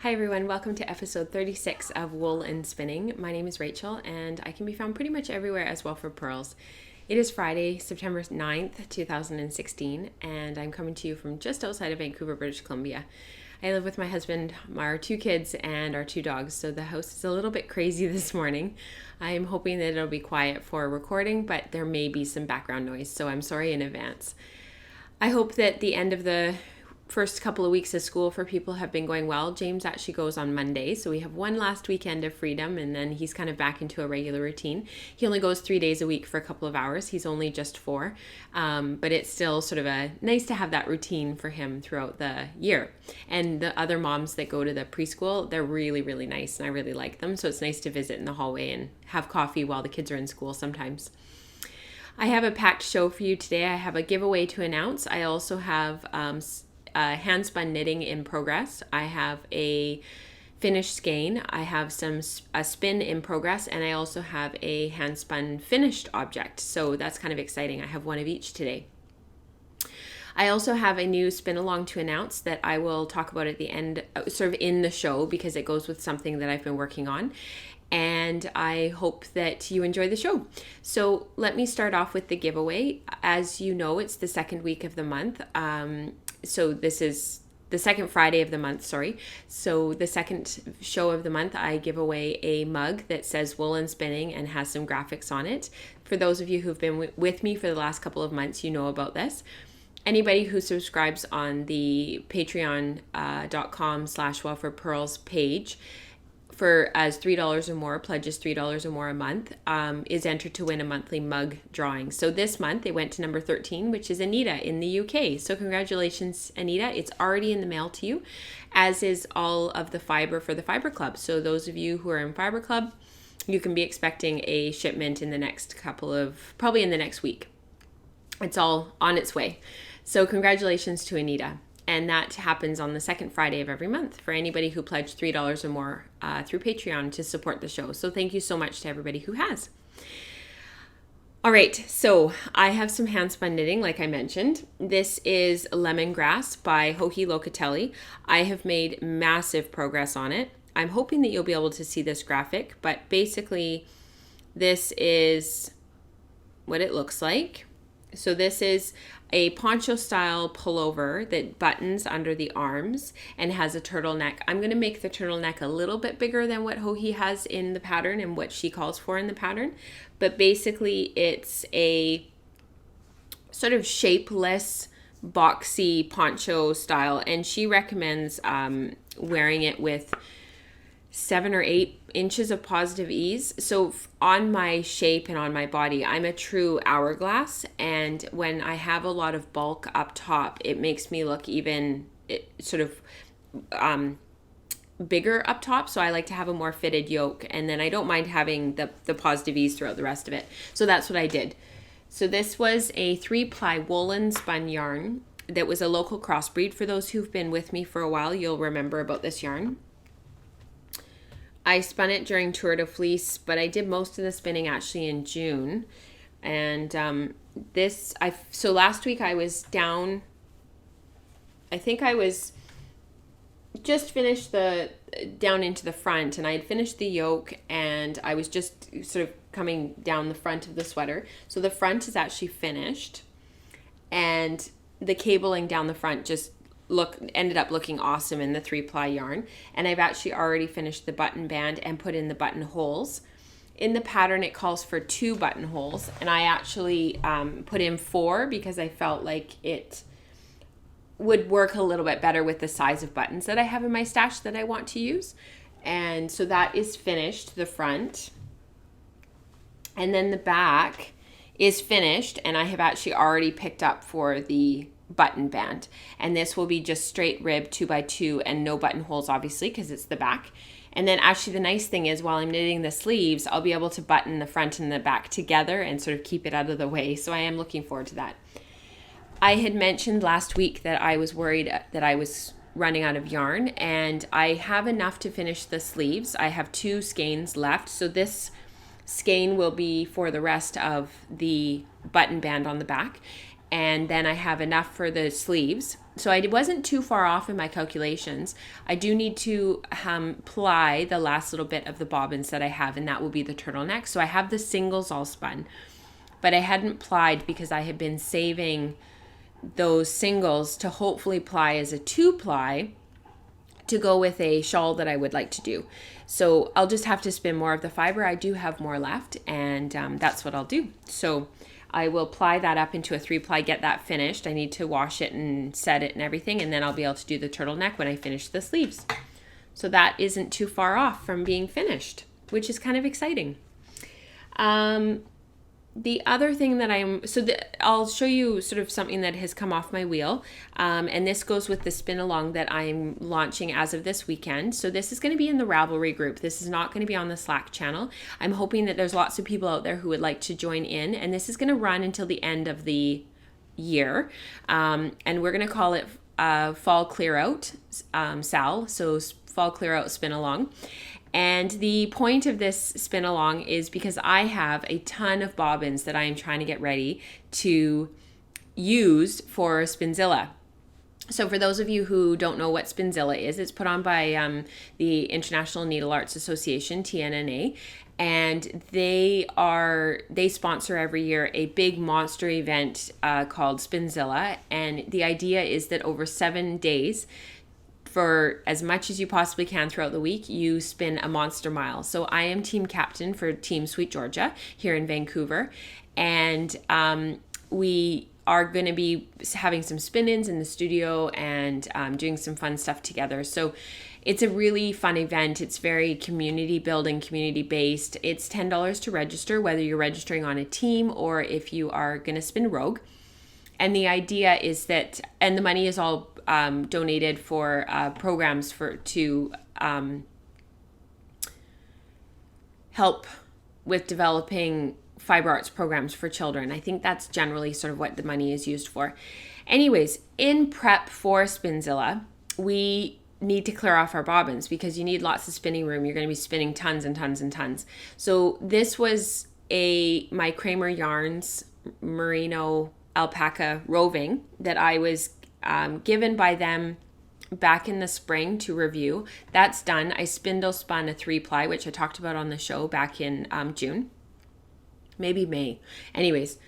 Hi everyone, welcome to episode 36 of Wool and Spinning. My name is Rachel and I can be found pretty much everywhere as well for pearls. It is Friday, September 9th, 2016, and I'm coming to you from just outside of Vancouver, British Columbia. I live with my husband, our two kids, and our two dogs, so the house is a little bit crazy this morning. I'm hoping that it'll be quiet for recording, but there may be some background noise, so I'm sorry in advance. I hope that the end of the first couple of weeks of school for people have been going well. James actually goes on Monday, so we have one last weekend of freedom and then he's kind of back into a regular routine. He only goes 3 days a week for a couple of hours. He's only just 4, but it's still sort of a nice to have that routine for him throughout the year. And the other moms that go to the preschool, they're really, really nice and I really like them. So it's nice to visit in the hallway and have coffee while the kids are in school sometimes. I have a packed show for you today. I have a giveaway to announce. I also have hand spun knitting in progress. I have a finished skein. I have a spin in progress, and I also have a hand spun finished object. So that's kind of exciting. I have one of each today. I also have a new spin along to announce that I will talk about at the end, sort of in the show, because it goes with something that I've been working on. And I hope that you enjoy the show. So let me start off with the giveaway. As you know, it's the second week of the month. So this is the second Friday of the month, sorry. So the second show of the month, I give away a mug that says Wool and Spinning and has some graphics on it. For those of you who've been with me for the last couple of months, you know about this. Anybody who subscribes on the patreon.com/wellforpearls page for as $3 or more, pledges $3 or more a month, is entered to win a monthly mug drawing. So this month it went to number 13, which is Anita in the UK. So congratulations, Anita. It's already in the mail to you, as is all of the fiber for the Fiber Club. So those of you who are in Fiber Club, you can be expecting a shipment in the next probably in the next week. It's all on its way. So congratulations to Anita. And that happens on the second Friday of every month for anybody who pledged $3 or more through Patreon to support the show. So thank you so much to everybody who has. All right, so I have some hand spun knitting, like I mentioned. This is Lemongrass by Joji Locatelli. I have made massive progress on it. I'm hoping that you'll be able to see this graphic, but basically this is what it looks like. So this is a poncho style pullover that buttons under the arms and has a turtleneck. I'm going to make the turtleneck a little bit bigger than what Joji has in the pattern and what she calls for in the pattern. But basically it's a sort of shapeless, boxy poncho style. And she recommends wearing it with 7 or 8 inches of positive ease. So on my shape and on my body, I'm a true hourglass. And when I have a lot of bulk up top, it makes me look even sort of bigger up top. So I like to have a more fitted yoke. And then I don't mind having the positive ease throughout the rest of it. So that's what I did. So this was a 3-ply woolen spun yarn that was a local crossbreed. For those who've been with me for a while, you'll remember about this yarn. I spun it during Tour de Fleece, but I did most of the spinning actually in June. And so last week I was down, I think I was just finished down into the front, and I had finished the yoke and I was just sort of coming down the front of the sweater. So the front is actually finished and the cabling down the front just ended up looking awesome in the 3-ply yarn. And I've actually already finished the button band and put in the buttonholes. In the pattern it calls for 2 buttonholes, and I actually put in 4 because I felt like it would work a little bit better with the size of buttons that I have in my stash that I want to use. And so that is finished, the front. And then the back is finished, and I have actually already picked up for the button band, and this will be just straight rib 2x2 and no buttonholes, obviously, because it's the back. And then actually the nice thing is, while I'm knitting the sleeves, I'll be able to button the front and the back together and sort of keep it out of the way. So I am looking forward to that. I had mentioned last week that I was worried that I was running out of yarn, and I have enough to finish the sleeves. I have 2 skeins left, so this skein will be for the rest of the button band on the back. and then I have enough for the sleeves. So I wasn't too far off in my calculations. I do need to ply the last little bit of the bobbins that I have, and that will be the turtleneck. So I have the singles all spun, but I hadn't plied because I had been saving those singles to hopefully ply as a 2-ply to go with a shawl that I would like to do. So I'll just have to spin more of the fiber. I do have more left, and that's what I'll do. So I will ply that up into a 3-ply, get that finished. I need to wash it and set it and everything, and then I'll be able to do the turtleneck when I finish the sleeves. So that isn't too far off from being finished, which is kind of exciting. The other thing that I'll show you sort of something that has come off my wheel, and this goes with the spin along that I'm launching as of this weekend. So this is going to be in the Ravelry group. This is not going to be on the Slack channel. I'm hoping that there's lots of people out there who would like to join in, and this is going to run until the end of the year, and we're going to call it Fall Clear Out SAL, so Fall Clear Out Spin Along. And the point of this spin along is because I have a ton of bobbins that I am trying to get ready to use for Spinzilla. So for those of you who don't know what Spinzilla is, it's put on by the International Needle Arts Association, TNNA, and they sponsor every year a big monster event called Spinzilla. And the idea is that over 7 days, for as much as you possibly can throughout the week, you spin a monster mile. So I am team captain for Team Sweet Georgia here in Vancouver, and we are going to be having some spin-ins in the studio and doing some fun stuff together. So it's a really fun event. It's very community building, community based. It's $10 to register, whether you're registering on a team or if you are going to spin rogue. And the idea is that, and the money is all donated for programs to help with developing fiber arts programs for children. I think that's generally sort of what the money is used for. Anyways, in prep for Spinzilla, we need to clear off our bobbins because you need lots of spinning room. You're going to be spinning tons and tons and tons. So this was my Kramer Yarns Merino Alpaca roving that I was given by them back in the spring to review. That's done. I spindle spun a 3-ply, which I talked about on the show back in June, maybe May. Anyways,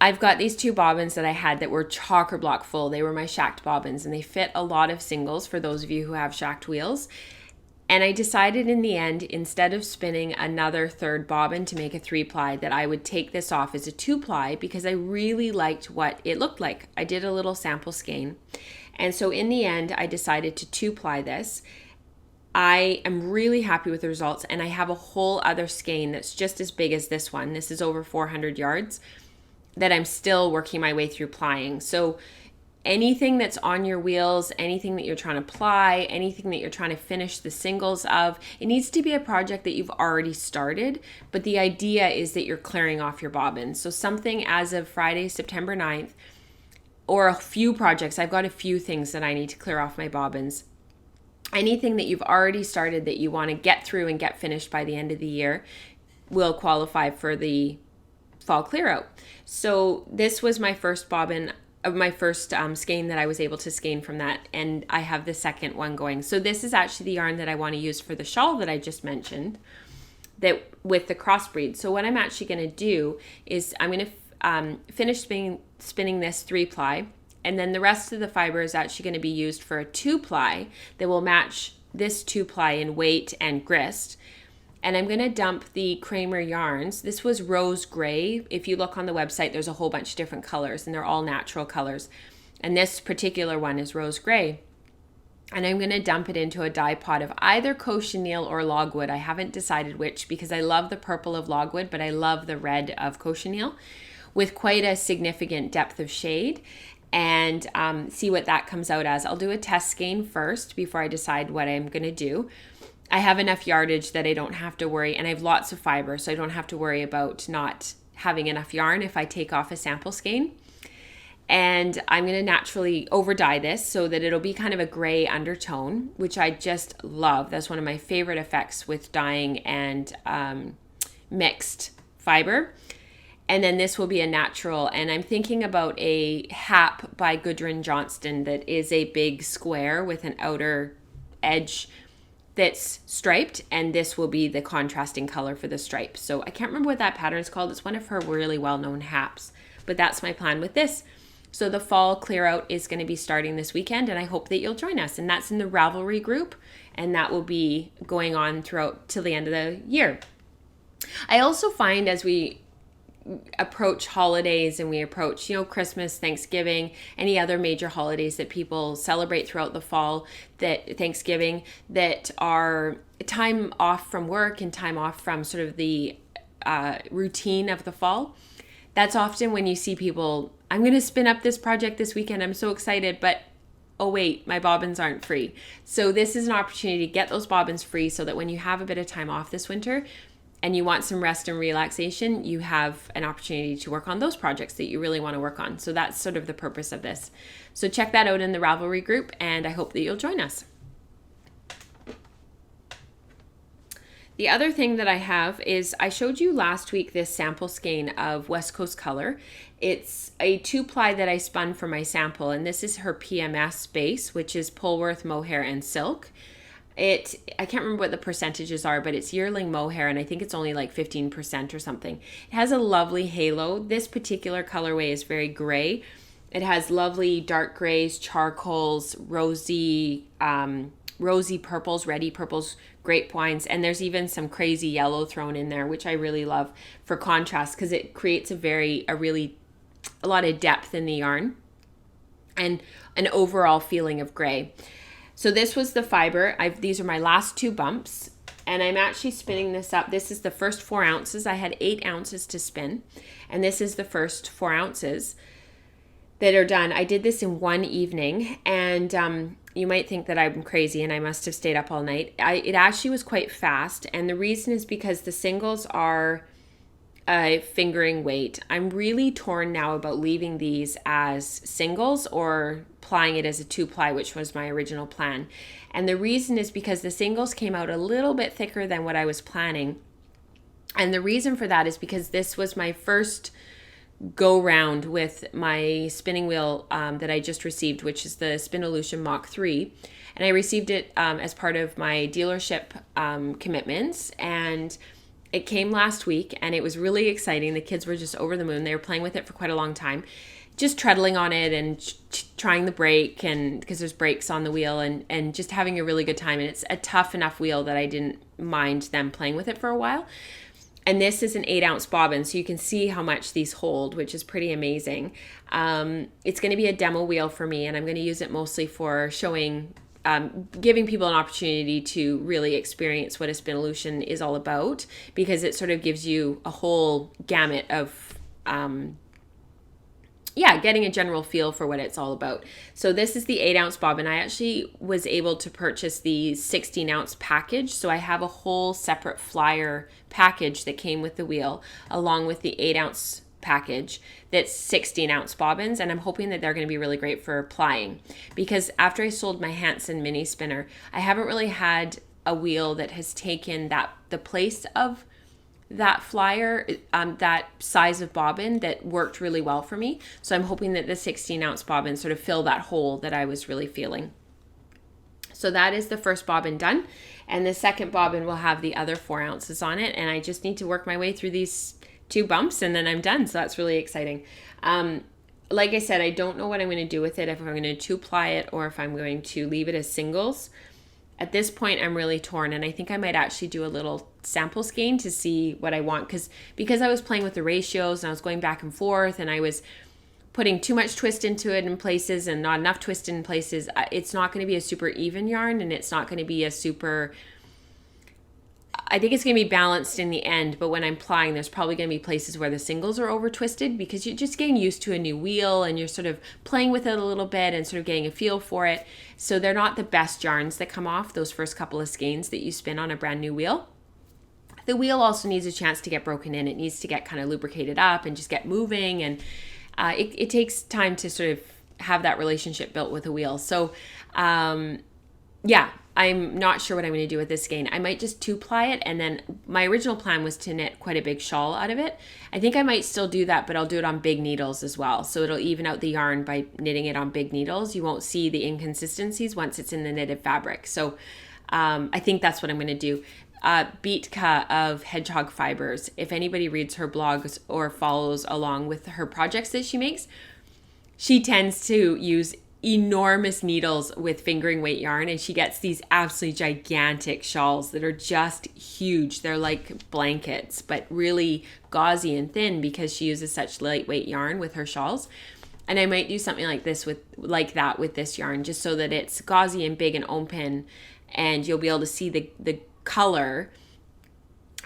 I've got these 2 bobbins that I had that were chocker block full. They were my shacked bobbins, and they fit a lot of singles for those of you who have shacked wheels. And I decided in the end, instead of spinning another 3rd bobbin to make a 3-ply, that I would take this off as a 2-ply because I really liked what it looked like. I did a little sample skein. And so in the end, I decided to 2-ply this. I am really happy with the results, and I have a whole other skein that's just as big as this one. This is over 400 yards that I'm still working my way through plying. So anything that's on your wheels, anything that you're trying to ply, anything that you're trying to finish the singles of, it needs to be a project that you've already started, but the idea is that you're clearing off your bobbins. So something as of Friday, September 9th, or a few projects, I've got a few things that I need to clear off my bobbins. Anything that you've already started that you want to get through and get finished by the end of the year will qualify for the fall clear out. So this was my first bobbin of my first skein that I was able to skein from that, and I have the second one going. So this is actually the yarn that I want to use for the shawl that I just mentioned, that with the crossbreed. So what I'm actually going to do is I'm going to finish spinning this 3-ply, and then the rest of the fiber is actually going to be used for a 2-ply that will match this 2-ply in weight and grist. And I'm going to dump the Kramer yarns. This was rose gray. If you look on the website, there's a whole bunch of different colors, and they're all natural colors. And this particular one is rose gray. And I'm going to dump it into a dye pot of either cochineal or logwood. I haven't decided which because I love the purple of logwood, but I love the red of cochineal with quite a significant depth of shade. And see what that comes out as. I'll do a test skein first before I decide what I'm going to do. I have enough yardage that I don't have to worry, and I have lots of fiber, so I don't have to worry about not having enough yarn if I take off a sample skein. And I'm going to naturally over dye this so that it'll be kind of a gray undertone, which I just love. That's one of my favorite effects with dyeing and mixed fiber. And then this will be a natural. And I'm thinking about a Hap by Gudrun Johnston that is a big square with an outer edge that's striped, and this will be the contrasting color for the stripe. So I can't remember what that pattern is called. It's one of her really well-known Haps, but that's my plan with this. So the fall clear out is going to be starting this weekend, and I hope that you'll join us. And that's in the Ravelry group, and that will be going on throughout till the end of the year. I also find as we approach holidays and we approach, Christmas, Thanksgiving, any other major holidays that people celebrate throughout the fall, that Thanksgiving, that are time off from work and time off from sort of the routine of the fall. That's often when you see people, I'm going to spin up this project this weekend. I'm so excited, but oh wait, my bobbins aren't free. So this is an opportunity to get those bobbins free so that when you have a bit of time off this winter, and you want some rest and relaxation, you have an opportunity to work on those projects that you really want to work on. So that's sort of the purpose of this. So check that out in the Ravelry group, and I hope that you'll join us. The other thing that I have is I showed you last week this sample skein of West Coast Color. It's a 2-ply that I spun for my sample, and this is her PMS base, which is Polworth, Mohair, and Silk. I can't remember what the percentages are, but it's yearling mohair, and I think it's only like 15% or something. It has a lovely halo. This particular colorway is very gray. It has lovely dark grays, charcoals, rosy purples, reddy purples, grape wines, and there's even some crazy yellow thrown in there, which I really love for contrast because it creates a lot of depth in the yarn and an overall feeling of gray. So this was the fiber. These are my last 2 bumps, and I'm actually spinning this up. This is the first 4 ounces. I had 8 ounces to spin, and this is the first 4 ounces that are done. I did this in one evening, and you might think that I'm crazy and I must have stayed up all night. It actually was quite fast, and the reason is because the singles are fingering weight. I'm really torn now about leaving these as singles or plying it as a 2-ply, which was my original plan. And the reason is because the singles came out a little bit thicker than what I was planning. And the reason for that is because this was my first go round with my spinning wheel that I just received, which is the Spinolution Mach 3. And I received it as part of my dealership commitments, and it came last week, and it was really exciting. The kids were just over the moon. They were playing with it for quite a long time, just treadling on it and trying the brake, and because there's brakes on the wheel, and just having a really good time. And it's a tough enough wheel that I didn't mind them playing with it for a while. And this is an 8-ounce bobbin, so you can see how much these hold, which is pretty amazing. It's going to be a demo wheel for me, and I'm going to use it mostly for showing, giving people an opportunity to really experience what a Spinolution is all about, because it sort of gives you a whole gamut of, getting a general feel for what it's all about. So this is the 8-ounce bobbin. I actually was able to purchase the 16-ounce package, so I have a whole separate flyer package that came with the wheel, along with the 8-ounce package that's 16-ounce bobbins, and I'm hoping that they're going to be really great for plying, because after I sold my Hanson mini spinner, I haven't really had a wheel that has taken the place of that flyer, that size of bobbin that worked really well for me. So I'm hoping that the 16-ounce bobbin sort of fill that hole that I was really feeling. So that is the first bobbin done, and the second bobbin will have the other 4 ounces on it, and I just need to work my way through these 2 bumps and then I'm done. So that's really exciting. Like I said, I don't know what I'm going to do with it, if I'm going to 2-ply it or if I'm going to leave it as singles. At this point, I'm really torn, and I think I might actually do a little sample skein to see what I want, because I was playing with the ratios and I was going back and forth, and I was putting too much twist into it in places and not enough twist in places. It's not going to be a super even yarn, and it's not going to be a super, I think it's going to be balanced in the end, but when I'm plying, there's probably going to be places where the singles are over twisted, because you're just getting used to a new wheel and you're sort of playing with it a little bit and sort of getting a feel for it. So they're not the best yarns that come off those first couple of skeins that you spin on a brand new wheel. The wheel also needs a chance to get broken in. It needs to get kind of lubricated up and just get moving, and it takes time to sort of have that relationship built with a wheel. So I'm not sure what I'm going to do with this skein. I might just two-ply it, and then my original plan was to knit quite a big shawl out of it. I think I might still do that, but I'll do it on big needles as well. So it'll even out the yarn by knitting it on big needles. You won't see the inconsistencies once it's in the knitted fabric. So I think that's what I'm going to do. Beatka of Hedgehog Fibers. If anybody reads her blogs or follows along with her projects that she makes, she tends to use enormous needles with fingering weight yarn, and she gets these absolutely gigantic shawls that are just huge. They're like blankets, but really gauzy and thin because she uses such lightweight yarn with her shawls. And I might do something like that with this yarn, just so that it's gauzy and big and open, and you'll be able to see the color,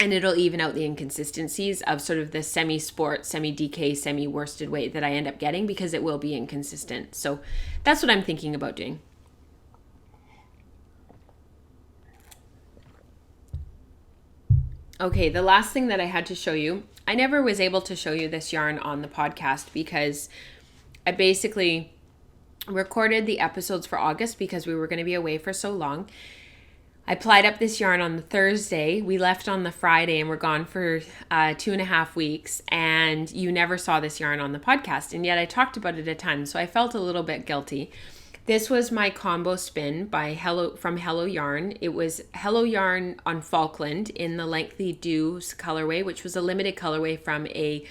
and it'll even out the inconsistencies of sort of the semi-sport, semi-DK, semi-worsted weight that I end up getting, because it will be inconsistent. So that's what I'm thinking about doing. Okay, the last thing that I had to show you, I never was able to show you this yarn on the podcast because I basically recorded the episodes for August because we were going to be away for so long. I plied up this yarn on the Thursday. We left on the Friday and we're gone for 2.5 weeks. And you never saw this yarn on the podcast. And yet I talked about it a ton. So I felt a little bit guilty. This was my combo spin from Hello Yarn. It was Hello Yarn on Falkland in the Lengthy Dews colorway, which was a limited colorway from a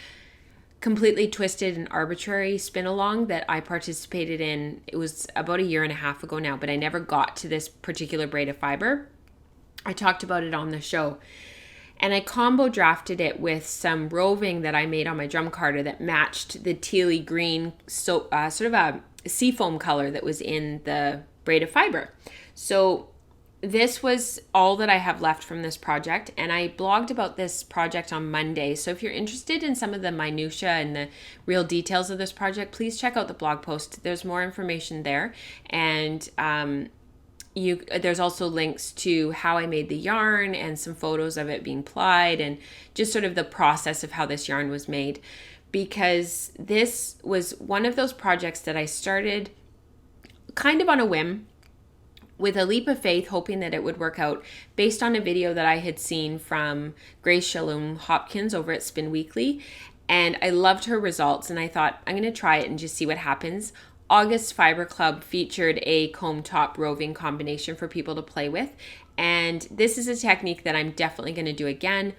completely twisted and arbitrary spin along that I participated in. It was about 1.5 years ago now, but I never got to this particular braid of fiber. I talked about it on the show, and I combo drafted it with some roving that I made on my drum carder that matched the tealy green, sort of a seafoam color that was in the braid of fiber. So this was all that I have left from this project, and I blogged about this project on Monday. So if you're interested in some of the minutia and the real details of this project, please check out the blog post. There's more information there, and there's also links to how I made the yarn and some photos of it being plied and just sort of the process of how this yarn was made, because this was one of those projects that I started kind of on a whim, with a leap of faith, hoping that it would work out based on a video that I had seen from Grace Shalom Hopkins over at Spin Weekly. And I loved her results, and I thought, I'm going to try it and just see what happens. August Fiber Club featured a comb top roving combination for people to play with. And this is a technique that I'm definitely going to do again,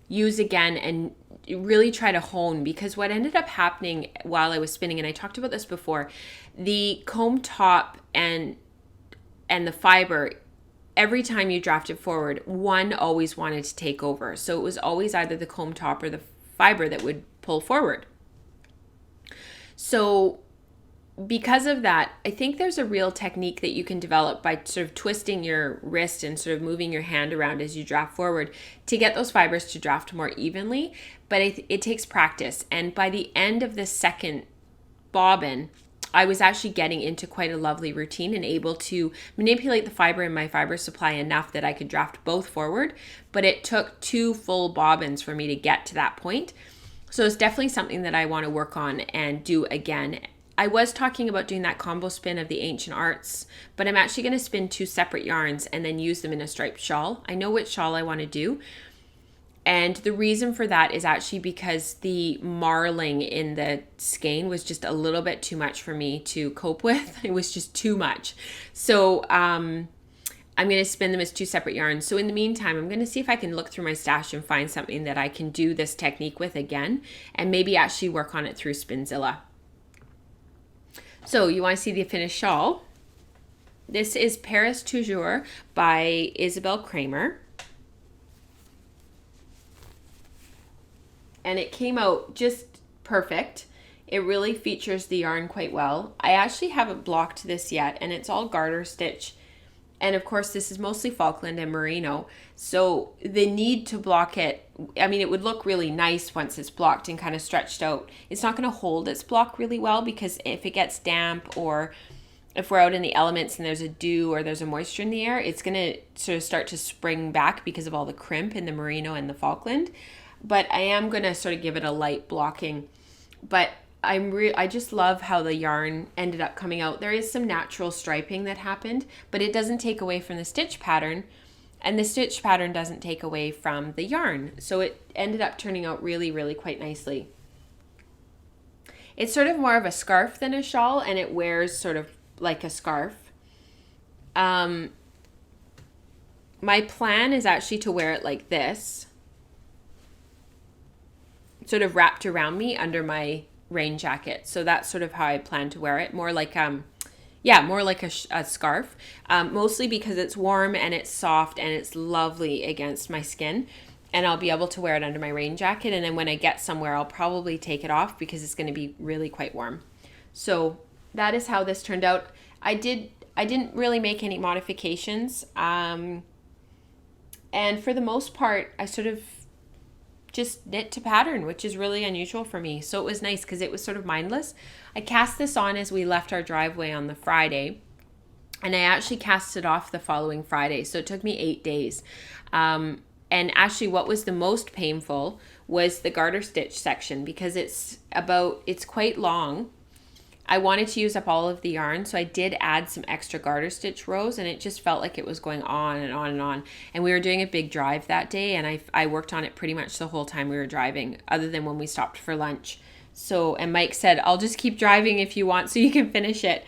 use again, and really try to hone, because what ended up happening while I was spinning, and I talked about this before, the comb top and the fiber, every time you draft it forward, one always wanted to take over. So it was always either the comb top or the fiber that would pull forward. So because of that, I think there's a real technique that you can develop by sort of twisting your wrist and sort of moving your hand around as you draft forward to get those fibers to draft more evenly. But it takes practice. And by the end of the second bobbin, I was actually getting into quite a lovely routine and able to manipulate the fiber in my fiber supply enough that I could draft both forward. But it took 2 full bobbins for me to get to that point. So it's definitely something that I want to work on and do again. I was talking about doing that combo spin of the Ancient Arts, but I'm actually going to spin 2 separate yarns and then use them in a striped shawl. I know which shawl I want to do. And the reason for that is actually because the marling in the skein was just a little bit too much for me to cope with. It was just too much. So I'm going to spin them as 2 separate yarns. So in the meantime, I'm going to see if I can look through my stash and find something that I can do this technique with again, and maybe actually work on it through Spinzilla. So you want to see the finished shawl? This is Paris Toujours by Isabel Kramer. And it came out just perfect. It really features the yarn quite well. I actually haven't blocked this yet, and it's all garter stitch. And of course, this is mostly Falkland and Merino. So the need to block it, I mean, it would look really nice once it's blocked and kind of stretched out. It's not going to hold its block really well, because if it gets damp, or if we're out in the elements and there's a dew or there's a moisture in the air, it's going to sort of start to spring back because of all the crimp in the Merino and the Falkland. But I am going to sort of give it a light blocking. But I just love how the yarn ended up coming out. There is some natural striping that happened, but it doesn't take away from the stitch pattern, and the stitch pattern doesn't take away from the yarn. So it ended up turning out really, really quite nicely. It's sort of more of a scarf than a shawl, and it wears sort of like a scarf. My plan is actually to wear it like this, sort of wrapped around me under my rain jacket. So that's sort of how I plan to wear it. More like a scarf, mostly because it's warm and it's soft and it's lovely against my skin, and I'll be able to wear it under my rain jacket. And then when I get somewhere, I'll probably take it off because it's going to be really quite warm. So that is how this turned out. I didn't really make any modifications, and for the most part, I sort of just knit to pattern, which is really unusual for me. So it was nice because it was sort of mindless. I cast this on as we left our driveway on the Friday, and I actually cast it off the following Friday. So it took me 8 days. And actually what was the most painful was the garter stitch section, because it's quite long. I wanted to use up all of the yarn, so I did add some extra garter stitch rows, and it just felt like it was going on and on and on. And we were doing a big drive that day, and I worked on it pretty much the whole time we were driving, other than when we stopped for lunch. So, and Mike said, I'll just keep driving if you want so you can finish it.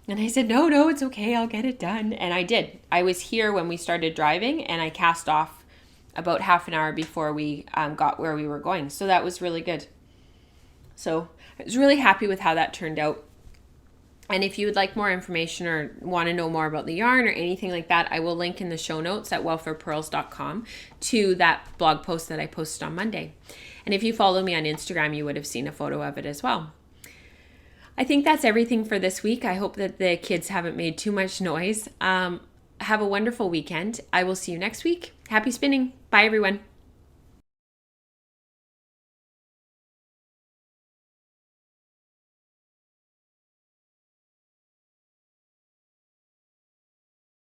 And I said, no, it's okay, I'll get it done. And I did. I was here when we started driving, and I cast off about half an hour before we got where we were going. So that was really good. So I was really happy with how that turned out. And if you would like more information or want to know more about the yarn or anything like that, I will link in the show notes at wellforpearls.com to that blog post that I posted on Monday. And if you follow me on Instagram, you would have seen a photo of it as well. I think that's everything for this week. I hope that the kids haven't made too much noise. Have a wonderful weekend. I will see you next week. Happy spinning. Bye, everyone.